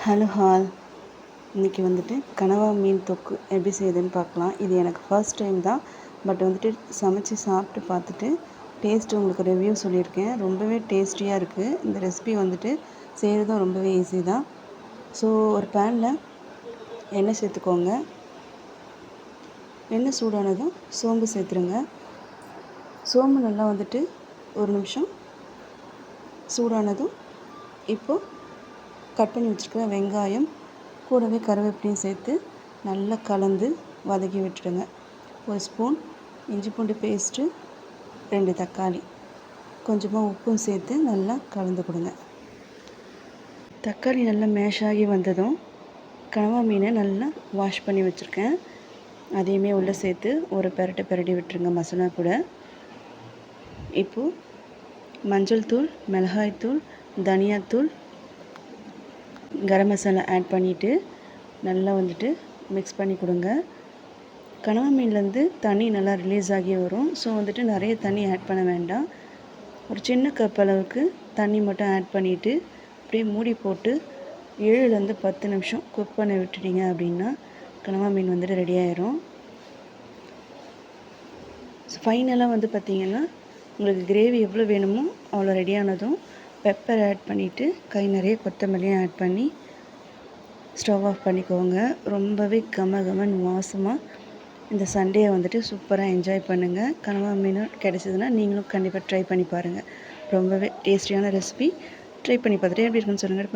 Hello hall. இன்றைக்கி வந்துட்டு கனவா மீன் தொக்கு எப்படி செய்யுதுன்னு பார்க்கலாம். இது எனக்கு ஃபர்ஸ்ட் டைம் தான். பட் வந்துட்டு சமைச்சு சாப்பிட்டு பார்த்துட்டு டேஸ்ட்டு உங்களுக்கு ரிவ்யூ சொல்லியிருக்கேன். ரொம்பவே டேஸ்டியாக இருக்குது. இந்த ரெசிபி வந்துட்டு செய்கிறதும் ரொம்பவே ஈஸி தான். ஸோ ஒரு பேனில் எண்ணெய் சேர்த்துக்கோங்க. எண்ணெய் சூடானதும் சோம்பு சேர்த்துருங்க. சோம்பு நல்லா வந்துட்டு ஒரு நிமிஷம் சூடானதும் இப்போது கட் பண்ணி வச்சுருக்க வெங்காயம் கூடவே கருவேப்பிலையும் சேர்த்து நல்லா கலந்து வதக்கி விட்டுடுங்க. ஒரு ஸ்பூன் இஞ்சி பூண்டு பேஸ்ட்டு, 2 தக்காளி, கொஞ்சமாக உப்பும் சேர்த்து நல்லா கலந்து கொடுங்க. தக்காளி நல்லா மேஷ் ஆகி வந்ததும் கனவா மீனை நல்லா வாஷ் பண்ணி வச்சுருக்கேன். அதையுமே உள்ளே சேர்த்து ஒரு பெரட்டி விட்டுருங்க மசாலா கூட. இப்போது மஞ்சள் தூள், மிளகாய்த்தூள், தனியாத்தூள், கரம் மசாலா ஆட் பண்ணிவிட்டு நல்லா வந்துட்டு மிக்ஸ் பண்ணி கொடுங்க. கனவா மீன்லேருந்து தண்ணி நல்லா ரிலீஸ் ஆகி வரும். ஸோ வந்துட்டு நிறைய தண்ணி ஆட் பண்ண வேண்டாம். ஒரு சின்ன கப் அளவுக்கு தண்ணி மட்டும் ஆட் பண்ணிவிட்டு அப்படியே மூடி போட்டு 7லேருந்து 10 நிமிஷம் குக் பண்ண விட்டுட்டீங்க அப்படின்னா கனவா மீன் வந்துட்டு ரெடி ஆயிரும். ஃபைனலாக வந்து பார்த்திங்கன்னா உங்களுக்கு கிரேவி எவ்வளோ வேணுமோ அவ்வளோ ரெடியானதும் பெப்பர் ஆட் பண்ணிவிட்டு கை நிறைய கொத்தமல்லியும் ஆட் பண்ணி ஸ்டவ் ஆஃப் பண்ணிக்கோங்க. ரொம்பவே கமகமன் வாசமாக இந்த சண்டேயை வந்துட்டு சூப்பராக என்ஜாய் பண்ணுங்கள். கனவா மீனும் கிடச்சிதுன்னா நீங்களும் கண்டிப்பாக ட்ரை பண்ணி பாருங்கள். ரொம்பவே டேஸ்டியான ரெசிபி. ட்ரை பண்ணி பார்த்துட்டு எப்படி இருக்குன்னு சொல்லுங்கள்.